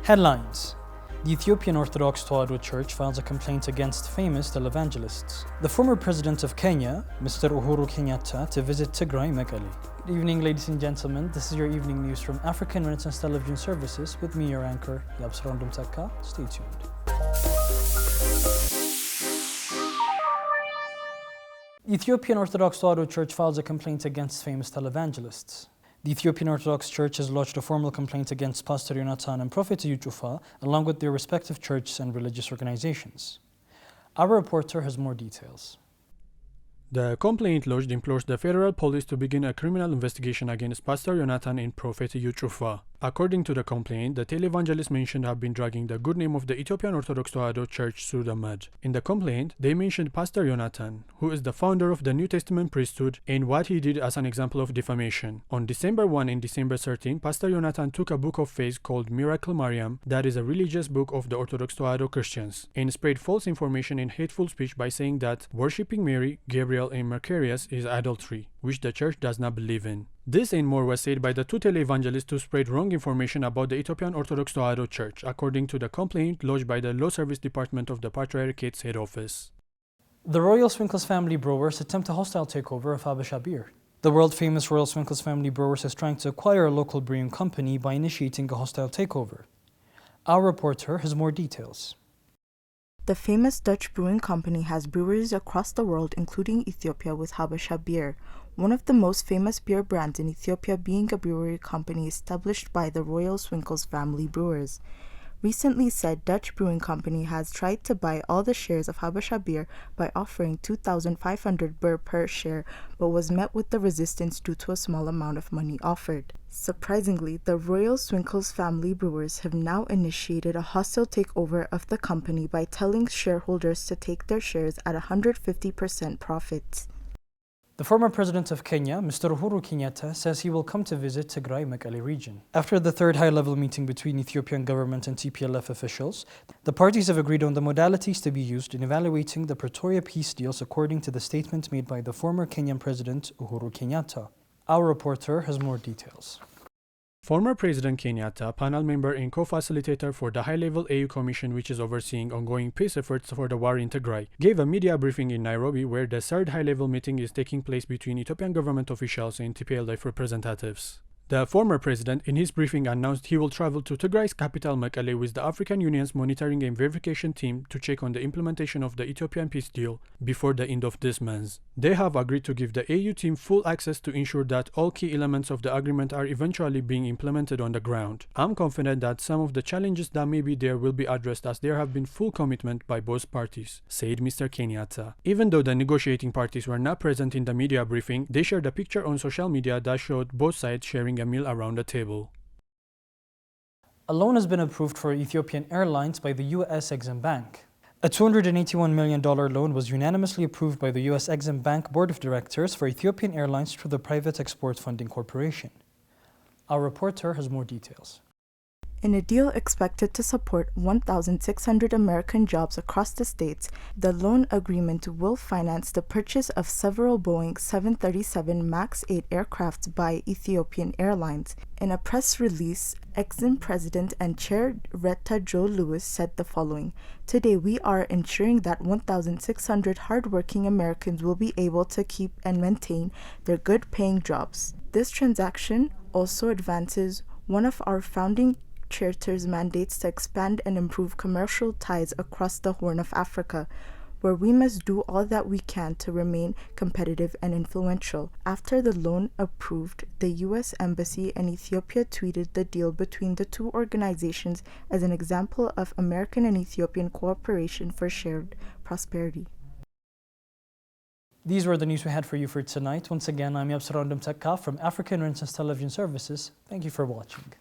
Headlines: The Ethiopian Orthodox Tewahedo Church files a complaint against famous televangelists. The former president of Kenya, Mr. Uhuru Kenyatta, to visit Tigray, Mekelle. Good evening, ladies and gentlemen. This is your evening news from African Renaissance Television Services with me, your anchor, Yabsar Ndumtaka. Stay tuned. The Ethiopian Orthodox Tewahedo Church files a complaint against famous televangelists. The Ethiopian Orthodox Church has lodged a formal complaint against Pastor Yonatan and Prophet Yuchufa, along with their respective churches and religious organizations. Our reporter has more details. The complaint lodged implores the federal police to begin a criminal investigation against Pastor Yonatan and Prophet Yuchufa. According to the complaint, the televangelists mentioned have been dragging the good name of the Ethiopian Orthodox Tewahedo Church through the mud. In the complaint, they mentioned Pastor Yonatan, who is the founder of the New Testament priesthood, and what he did as an example of defamation. On December 1 and December 13, Pastor Yonatan took a book of faith called Miracle Mariam, that is a religious book of the Orthodox Tewahedo Christians, and spread false information and hateful speech by saying that worshipping Mary, Gabriel, and Mercurius is adultery, which the church does not believe in. This and more was said by the two televangelists to spread wrong information about the Ethiopian Orthodox Tewahedo Church, according to the complaint lodged by the Law Service Department of the Patriarchate's head office. The Royal Swinkles family Brewers attempt a hostile takeover of Habesha beer. The world-famous Royal Swinkles family Brewers is trying to acquire a local brewing company by initiating a hostile takeover. Our reporter has more details. The famous Dutch brewing company has breweries across the world, including Ethiopia, with Habesha beer, one of the most famous beer brands in Ethiopia, being a brewery company established by the Royal Swinkles family Brewers. Recently, said Dutch brewing company has tried to buy all the shares of Habesha beer by offering 2,500 birr per share, but was met with the resistance due to a small amount of money offered. Surprisingly, the Royal Swinkles family Brewers have now initiated a hostile takeover of the company by telling shareholders to take their shares at 150% profits. The former president of Kenya, Mr. Uhuru Kenyatta, says he will come to visit Tigray, Mekelle region. After the third high-level meeting between Ethiopian government and TPLF officials, the parties have agreed on the modalities to be used in evaluating the Pretoria peace deals, according to the statement made by the former Kenyan president, Uhuru Kenyatta. Our reporter has more details. Former President Kenyatta, panel member and co-facilitator for the high-level AU commission which is overseeing ongoing peace efforts for the war in Tigray, gave a media briefing in Nairobi where the third high-level meeting is taking place between Ethiopian government officials and TPLF representatives. The former president, in his briefing, announced he will travel to Tigray's capital Mekelle with the African Union's monitoring and verification team to check on the implementation of the Ethiopian peace deal before the end of this month. They have agreed to give the AU team full access to ensure that all key elements of the agreement are eventually being implemented on the ground. I'm confident that some of the challenges that may be there will be addressed as there have been full commitment by both parties, said Mr. Kenyatta. Even though the negotiating parties were not present in the media briefing, they shared a picture on social media that showed both sides sharing a meal around the table. A loan has been approved for Ethiopian Airlines by the U.S. Exim Bank. A $281 million loan was unanimously approved by the U.S. Exim Bank Board of Directors for Ethiopian Airlines through the Private Export Funding Corporation. Our reporter has more details. In a deal expected to support 1,600 American jobs across the states, the loan agreement will finance the purchase of several Boeing 737 MAX 8 aircraft by Ethiopian Airlines. In a press release, Exim President and Chair Retta Joe Lewis said the following: "Today we are ensuring that 1,600 hardworking Americans will be able to keep and maintain their good-paying jobs. This transaction also advances one of our founding Charter's mandates to expand and improve commercial ties across the Horn of Africa, where we must do all that we can to remain competitive and influential." After the loan approved, the U.S. Embassy in Ethiopia tweeted the deal between the two organizations as an example of American and Ethiopian cooperation for shared prosperity. These were the news we had for you for tonight. Once again, I'm Yabsar Ndumtaka from African Renaissance Television Services. Thank you for watching.